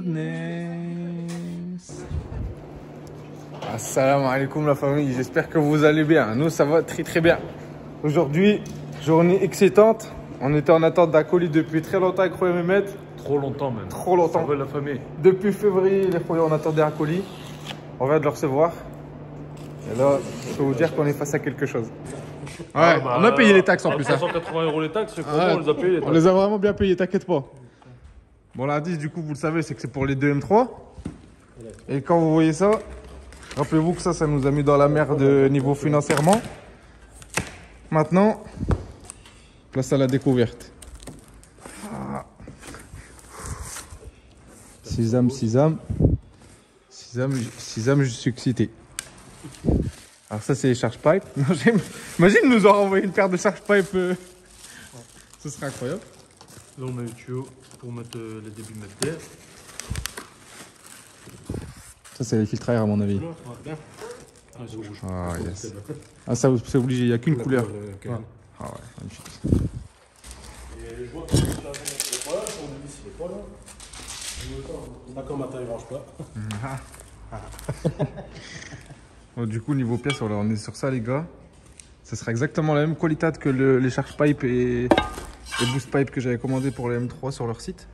goodness. Assalamu alaikum la famille, j'espère que vous allez bien. Nous ça va très bien. Aujourd'hui, journée excitante. On était en attente d'un colis depuis très longtemps avec Roya Mehmet. Trop longtemps même. Trop longtemps. Ça va la famille. Depuis février, les Roya, on attendait un colis. On vient de le recevoir. Et là, je peux vous dire qu'on est face à quelque chose. Ouais, bah, on a payé les taxes en plus. 380 € les taxes, c'est comment on les a payés les taxes. On les a vraiment bien payés, t'inquiète pas. Bon, l'indice, du coup, vous le savez, c'est que c'est pour les deux M3. Et quand vous voyez ça, rappelez-vous que ça nous a mis dans la merde niveau financièrement. Maintenant, place à la découverte. Sisam, je suis excité. Alors ça, c'est les charge pipe. Imagine nous aura envoyé une paire de charge pipe. Ce serait incroyable. Là, on a le tuyau pour mettre les débits mètres d'air. Ça, c'est les filtres à air à mon avis. Ah, c'est rouge. Ah, yes. Ah, ça, c'est obligé, il n'y a qu'une couleur. Ah ouais, magnifique. Et je vois que le chargement n'est pas là, son hélice il est pas là. D'accord, matin il range pas. Bon, du coup, niveau pièces, on est sur ça, les gars. Ça sera exactement la même qualité que les charge pipe et boost pipe que j'avais commandé pour les M3 sur leur site.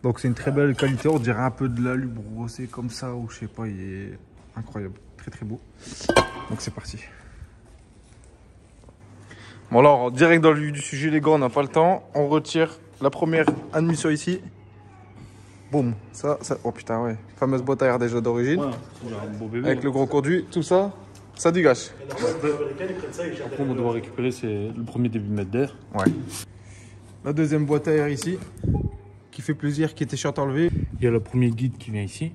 Donc, c'est une très belle qualité. On dirait un peu de l'alu brossé comme ça, ou je sais pas, il est incroyable. Très beau. Donc, c'est parti. Bon, alors, direct dans le vif du sujet, les gars, on n'a pas le temps. On retire la première admission ici. Boum, ça, oh putain, ouais. Fameuse boîte à air déjà d'origine. Ouais, c'est un beau bébé. Avec le gros conduit, tout ça, ça dégage. Après, on doit récupérer le premier débit mètre d'air. Ouais. La deuxième boîte à air ici, qui fait plaisir, qui était chiant à enlever. Il y a le premier guide qui vient ici.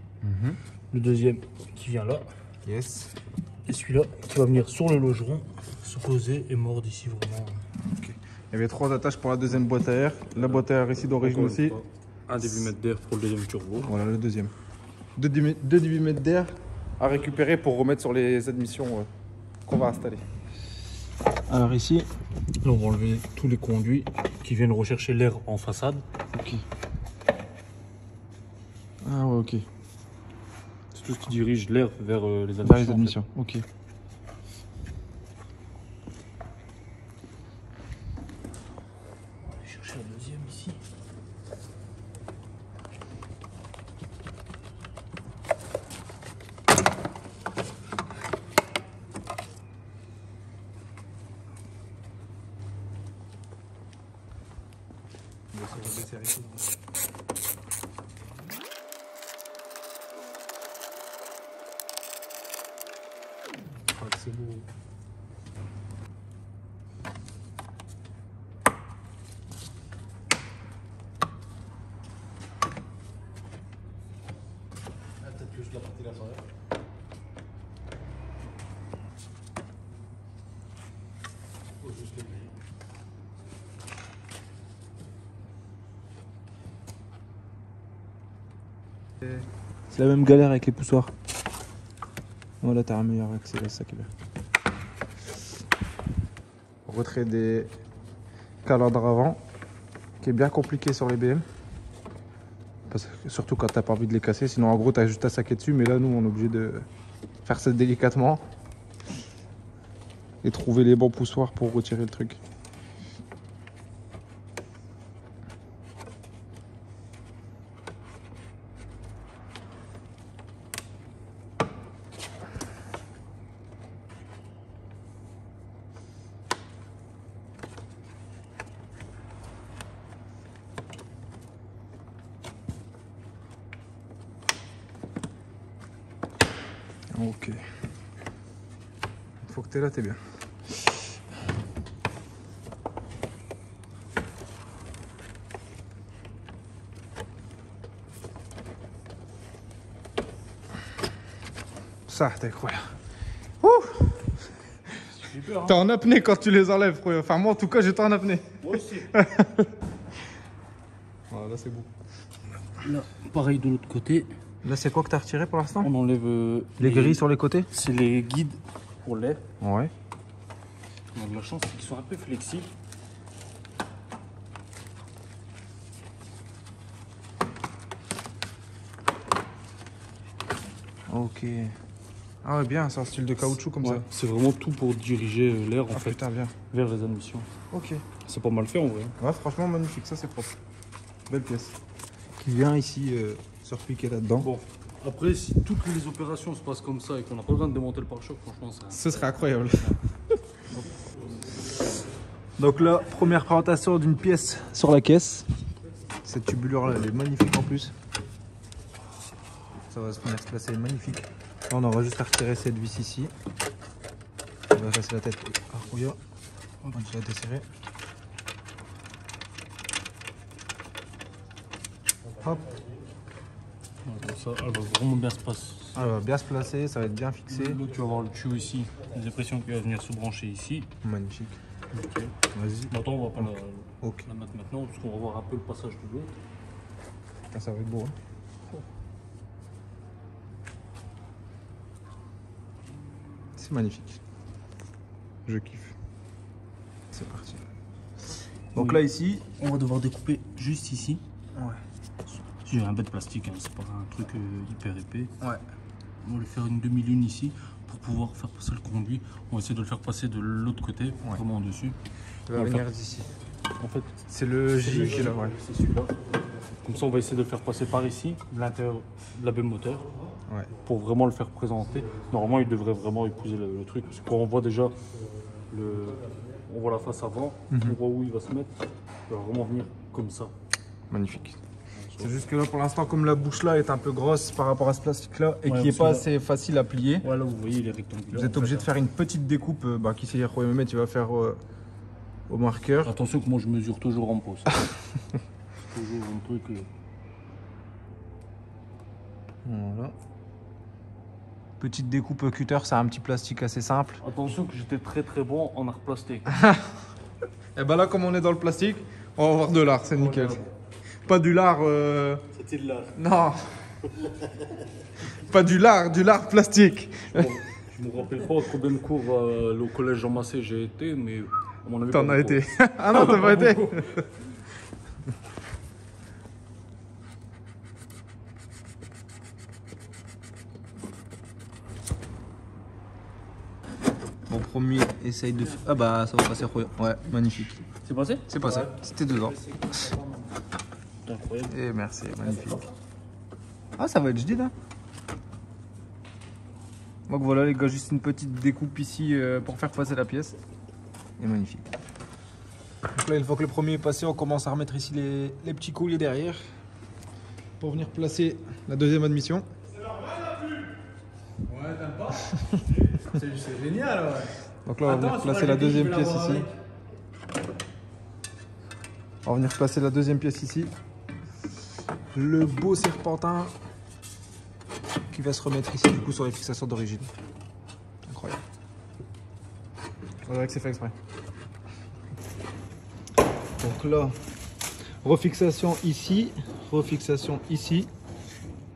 Le deuxième qui vient là. Yes. Et celui-là qui va venir sur le logeron, se poser et mordre ici vraiment. Okay. Il y avait 3 attaches pour la deuxième boîte à air. La boîte à air ici d'origine aussi. Un débit mètre d'air pour le deuxième turbo. Voilà le deuxième. 2 débits mètres d'air à récupérer pour remettre sur les admissions qu'on va installer. Alors ici, là on va enlever tous les conduits qui viennent rechercher l'air en façade. Ok. Ah ouais, ok. C'est tout ce qui dirige l'air vers les admissions. Vers les admissions, ok. On va chercher la deuxième ici. C'est beau. Peut-être que je dois partir la soirée. Faut juste le payer. C'est la même galère avec les poussoirs. Voilà, t'as un meilleur accès, là, c'est ça qui est bien. Retrait des calandres avant, qui est bien compliqué sur les BM. Surtout quand t'as pas envie de les casser, sinon en gros t'as juste à saquer dessus, mais là nous on est obligé de faire ça délicatement et trouver les bons poussoirs pour retirer le truc. Ok. Une fois que t'es là, t'es bien. Ça, t'es incroyable. T'es en apnée quand tu les enlèves, frère. Enfin, moi en tout cas, j'étais en apnée. Moi aussi. Voilà, là, c'est beau. Là, pareil de l'autre côté. Là, c'est quoi que t'as retiré pour l'instant? On enlève Les grilles sur les côtés? C'est les guides pour l'air. Ouais. On a de la chance, c'est qu'ils sont un peu flexibles. Ok. Ah ouais, bien, c'est un style de caoutchouc comme ça. C'est vraiment tout pour diriger l'air en Ah fait putain, bien. vers les admissions. Ok. C'est pas mal fait en vrai. Ouais, franchement, magnifique, ça c'est propre. Belle pièce. Qui vient ici se repiquer là-dedans. Bon, après, si toutes les opérations se passent comme ça et qu'on n'a pas besoin de démonter le pare-choc, franchement, ça. Ce serait incroyable. Donc là, première présentation d'une pièce sur la caisse. Cette tubulure là, elle est magnifique en plus. Ça va se venir se placer magnifique. Là, on aura juste à retirer cette vis ici. On va passer la tête à Rouya. On va déjà desserrer. Hop. Comme ça, elle va vraiment bien se passer. Ah, elle va bien se placer, ça va être bien fixé. Là, tu vas avoir le tuyau ici. J'ai l'impression qu'il va venir se brancher ici. Magnifique. Ok. Vas-y. Maintenant, on va pas Ok. la mettre maintenant parce qu'on va voir un peu le passage de l'autre. Ah, ça va être beau. Hein. C'est magnifique. Je kiffe. C'est parti. Donc Oui. là ici, On va devoir découper juste ici. ouais. J'ai un bête de plastique, hein, c'est pas un truc hyper épais. Ouais. On va lui faire une demi-lune ici pour pouvoir faire passer le conduit. On va essayer de le faire passer de l'autre côté, vraiment en dessus. Il va On va venir faire- d'ici. En fait, C'est le J qui est là, ouais. c'est celui-là. Comme ça, on va essayer de le faire passer par ici, de l'intérieur de la baie moteur, Ouais. pour vraiment le faire présenter. Normalement, il devrait vraiment épouser le truc, parce qu'on voit déjà on voit la face avant, on voit où il va se mettre. Il va vraiment venir comme ça. Magnifique. C'est juste que là, pour l'instant, comme la bouche là est un peu grosse par rapport à ce plastique là et Ouais, qui n'est parce pas que là- assez facile à plier, Voilà, vous voyez, il est rectangulaire. vous êtes obligé de faire une petite découpe qui c'est Royaume tu vas faire au marqueur. Attention que moi, je mesure toujours en pause. Toujours un truc. Voilà. Petite découpe cutter, c'est un petit plastique assez simple. Attention que j'étais très très bon en art plastique. Et bah là, comme on est dans le plastique, on va avoir de l'art, c'est nickel. Pas du lard. C'était de l'art. Non. Pas du lard plastique. Je me rappelle pas combien de cours au collège Jean Massé j'ai été, mais à mon avis. T'en pas as beaucoup. été. Ah non, t'as pas été. Mon premier essaye de. Ah bah ça va passer Royaume. Ouais, magnifique. C'est passé? C'est passé. C'était dedans. C'est incroyable. Et merci, magnifique. Ah, ça va être jadid, hein. Donc voilà les gars, juste une petite découpe ici pour faire passer la pièce. Et magnifique. Donc là, une fois que le premier est passé, on commence à remettre ici les petits colliers derrière pour venir placer la deuxième admission. Ouais, t'aimes pas? C'est génial, ouais. Donc là, on va venir Attends, placer sur la la vidéo, deuxième je vais pièce l'avoir ici. On va venir placer la deuxième pièce ici. Le beau serpentin qui va se remettre ici du coup sur les fixations d'origine. Incroyable. On dirait que c'est fait exprès. Donc là, refixation ici, refixation ici.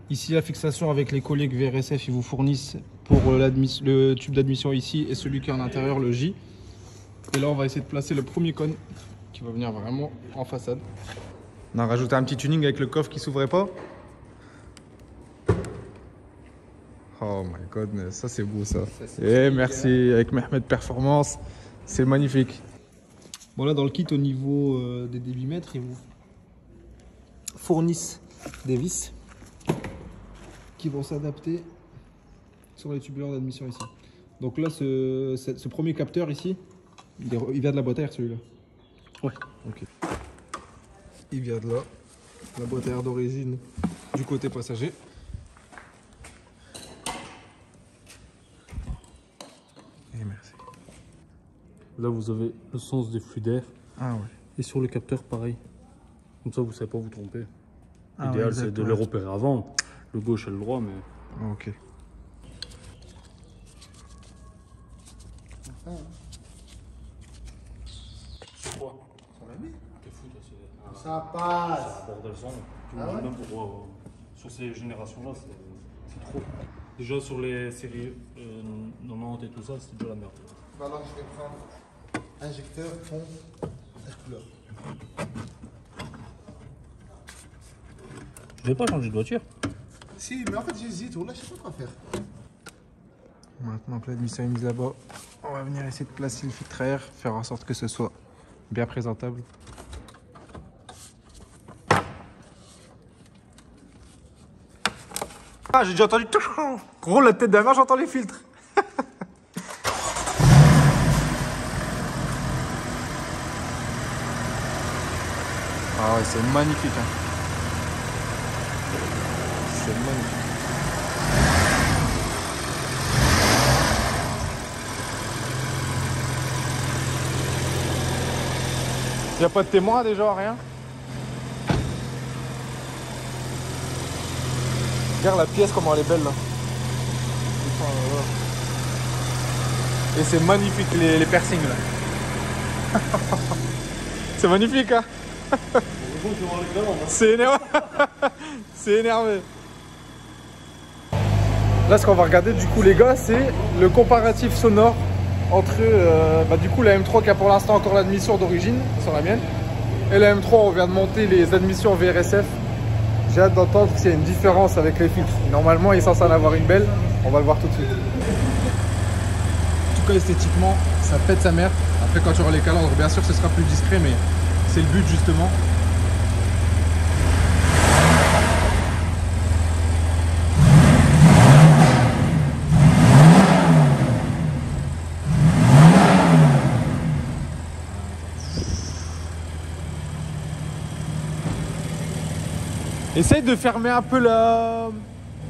Ici, la fixation avec les colliers que VRSF ils vous fournissent pour le tube d'admission ici et celui qui est en intérieur, le J. Et là, on va essayer de placer le premier cône qui va venir vraiment en façade. On a rajouté un petit tuning avec le coffre qui s'ouvrait pas. Oh my god, ça c'est beau ça. Et merci avec Mehmet Performance, c'est magnifique. Bon là dans le kit au niveau des débitmètres, ils vous fournissent des vis qui vont s'adapter sur les tubuleurs d'admission ici. Donc là ce premier capteur ici, il vient de la boîte à air celui-là. Ouais. Ok. Il vient de là, la boîte à air d'origine du côté passager. Et merci. Là, vous avez le sens des flux d'air. Ah ouais. Et sur le capteur, pareil. Comme ça, vous ne savez pas vous tromper. Ah L'idéal, ouais, c'est de exactement. les repérer avant. Le gauche et le droit, mais. Ok. Sur quoi? Sur la bille. T'es fou, toi, c'est. Ça passe. C'est un bordel sans nom. Ah ouais? Même pour, sur ces générations-là, c'est trop. Déjà, sur les séries 90 et tout ça, c'était déjà la merde. Voilà, je vais prendre injecteur, fond, couleur. Je vais pas changer de voiture. Si, mais en fait j'hésite, là je sais pas quoi faire. Maintenant que l'admission est mise là-bas, on va venir essayer de placer le filtre à air, faire en sorte que ce soit bien présentable. Ah, j'ai déjà entendu. Gros, la tête d'un main, j'entends les filtres. Ah ouais, c'est magnifique. Hein. C'est magnifique. Y a pas de témoin déjà, rien? Regarde la pièce, comment elle est belle là. Et c'est magnifique les piercings là. C'est magnifique hein. C'est énervé. C'est énervé. Là ce qu'on va regarder du coup les gars, c'est le comparatif sonore entre du coup la M3 qui a pour l'instant encore l'admission d'origine sur la mienne et la M3 on vient de monter les admissions VRSF. J'ai hâte d'entendre s'il y a une différence avec les filtres. Normalement il est censé en avoir une belle, on va le voir tout de suite. En tout cas esthétiquement ça pète sa mère. Après quand tu auras les calandres bien sûr ce sera plus discret mais c'est le but justement. Essaye de fermer un peu la...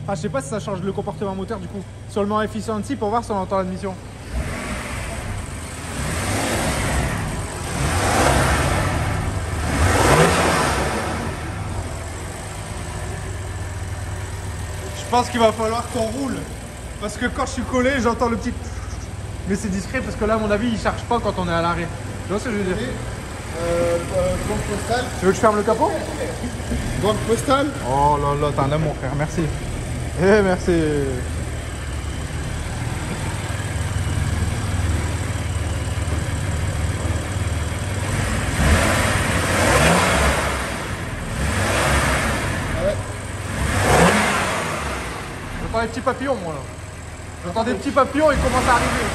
Ah, je sais pas si ça change le comportement moteur du coup. Seulement efficiency pour voir si on entend l'admission. Je pense qu'il va falloir qu'on roule. Parce que quand je suis collé, j'entends le petit... Mais c'est discret parce que là, à mon avis, il charge pas quand on est à l'arrêt. Tu vois ce que je veux dire? Banque postale. Tu veux que je ferme le capot? Banque postale. Oh là là, t'es un amour frère, merci. Eh merci. Ouais. J'entends les petits papillons moi là. J'entends des petits papillons, ils commencent à arriver.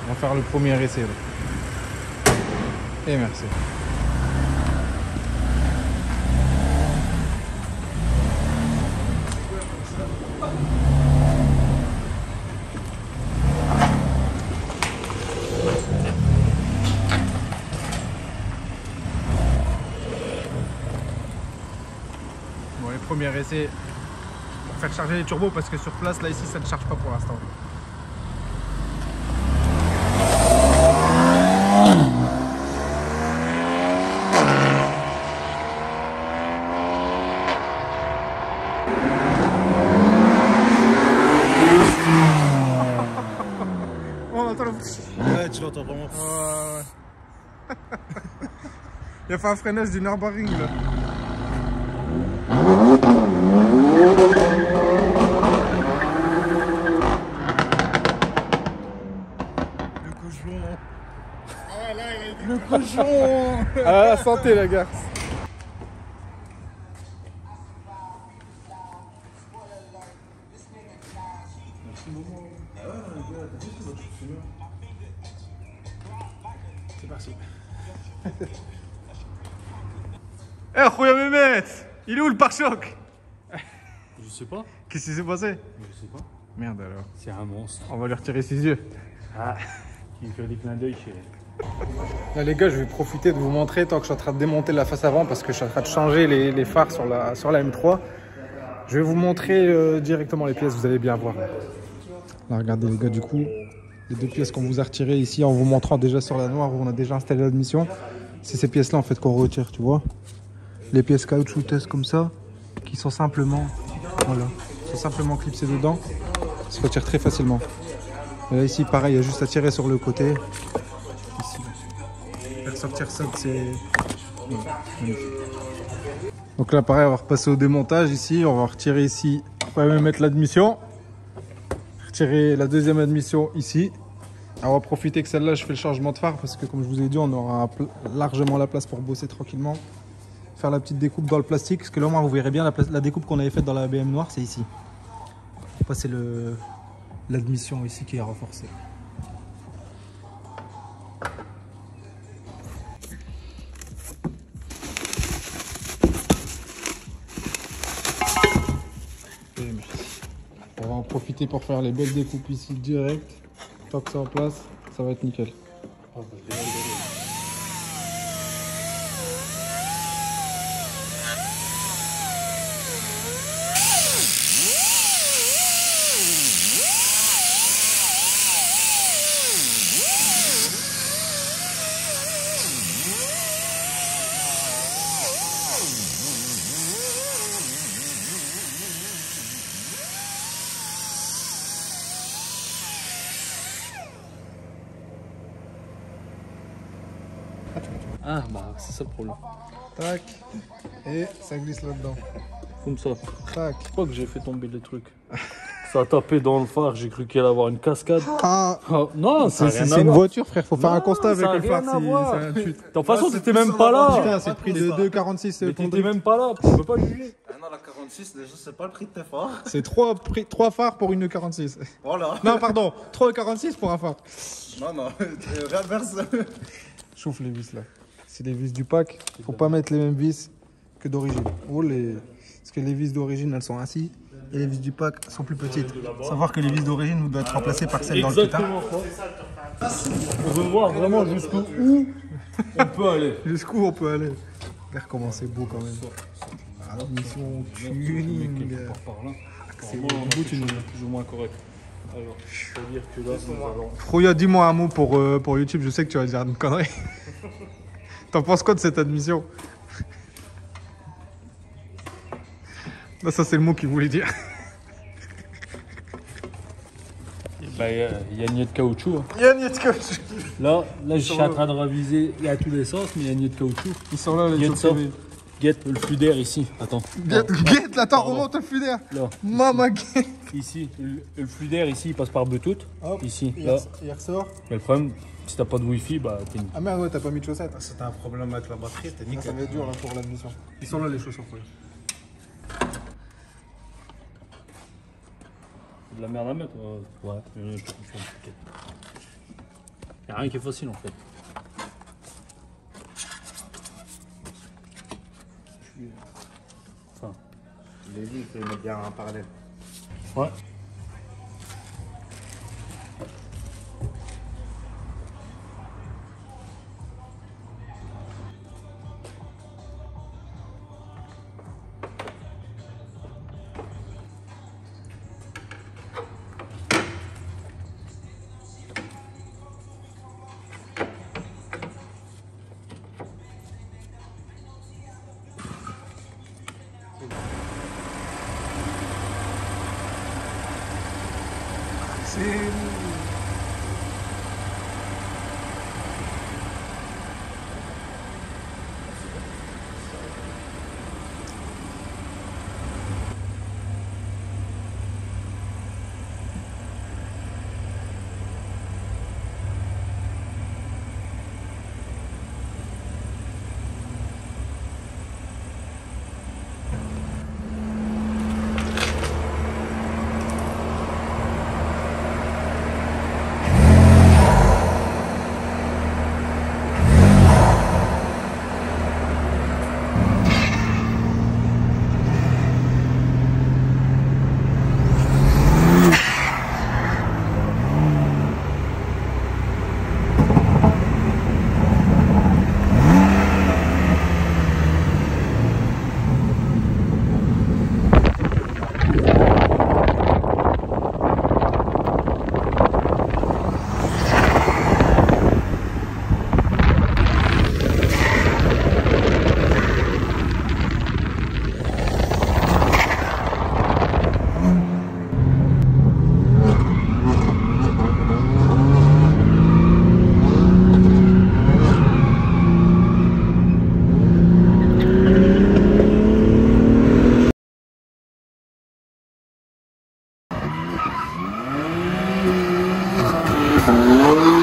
On va faire le premier essai là. Et merci. Bon, les premiers essais pour faire charger les turbos parce que sur place là ici ça ne charge pas pour l'instant. Ouais, tu l'entends vraiment. Ouais. Il a fait un freinage du Nürburgring là. Le cochon. Ah là, il a été le cochon. Ah la santé la garce. C'est parti. Eh, Khouya Mehmet, il est où le pare-choc? Je sais pas. Qu'est-ce qui s'est passé? Je sais pas. Merde alors. C'est un monstre. On va lui retirer ses yeux. Ah, il me fait des clins d'œil chez. Là les gars, je vais profiter de vous montrer tant que je suis en train de démonter la face avant parce que je suis en train de changer les phares sur la M3. Je vais vous montrer directement les pièces, vous allez bien voir. Là regardez les gars, du coup, les deux pièces qu'on vous a retirées ici en vous montrant déjà sur la noire où on a déjà installé l'admission. C'est ces pièces là en fait qu'on retire, tu vois. Les pièces caoutchouteuses comme ça, qui sont simplement, voilà, sont simplement clipsées dedans, se retirent très facilement. Et là ici pareil, il y a juste à tirer sur le côté. Ici. Faire sortir ça de ces... Voilà. Donc là pareil, on va repasser au démontage ici, on va retirer ici, on va même mettre l'admission, retirer la deuxième admission ici, On va profiter que celle-là, je fais le changement de phare parce que comme je vous ai dit, on aura largement la place pour bosser tranquillement. Faire la petite découpe dans le plastique, parce que là, vous verrez bien la découpe qu'on avait faite dans la BM noire, c'est ici. Après, c'est l'admission ici qui est renforcée. On va en profiter pour faire les belles découpes ici direct. Tant que c'est en place, ça va être nickel. Ah bah c'est ça le problème. Tac. Et ça glisse là-dedans. Comme ça. Tac. Je crois que j'ai fait tomber les trucs. Ça a tapé dans le phare, j'ai cru qu'il allait avoir une cascade. Ah, Ah, non, ça a rien à c'est une voir. voiture, frère. Faut faire Non, un constat avec ça a le phare. rien à voir. C'est un tweet. De toute façon, t'étais même pas là. Putain, c'est le prix de 2,46 Mais ton t'étais drift. même pas là, tu peux pas juger. Ah non, la 46, déjà, c'est pas le prix de tes phares. C'est 3 phares pour une 46. Voilà. Non, pardon, 3,46 pour un phare. Non, non, réinverse. Chauffe les vis là. C'est les vis du pack. Faut pas mettre les mêmes vis que d'origine. Parce que les vis d'origine, elles sont assises. Et les vis du pack sont plus petites. Savoir que les vis d'origine doivent être remplacées par celles dans le pétard. Exactement. On veut voir vraiment jusqu'où on peut aller. Jusqu'où on peut aller. Regarde comment c'est beau quand même. Ah, mission tuning. C'est bon, on est plus ou moins correct. Alors, c'est-à-dire que là, nous allons... Froya, dis-moi un mot pour YouTube. Je sais que tu vas dire une connerie. T'en penses quoi de cette admission? Là, ça, c'est le mot qu'il voulait dire. Bah, il y a une niette de caoutchouc. Hein. Il y a une niette de caoutchouc. Là, je suis en train de raviser à tous les sens, mais il y a une niette de caoutchouc. Ils sont là, les Guette ça. chauves. Guette le flux d'air ici. Attends. Guette, là, attends, Pardon. remonte le flux d'air. Là. Maman, guette. Ici, le flux d'air ici, il passe par Bluetooth. Hop, Ici, là. il ressort. Mais le problème, si t'as pas de Wi-Fi, bah t'es une... Ah merde, ouais, t'as pas mis de chaussettes. C'était un problème avec la batterie, t'es Ça nickel. va être dur là pour l'admission. Ils sont là, les chaussures. Ouais. C'est de la merde à mettre. Ouais. Il y a rien qui est facile en fait. Enfin, Je l'ai dit, il faut les mettre bien en parallèle. ouais. Salut.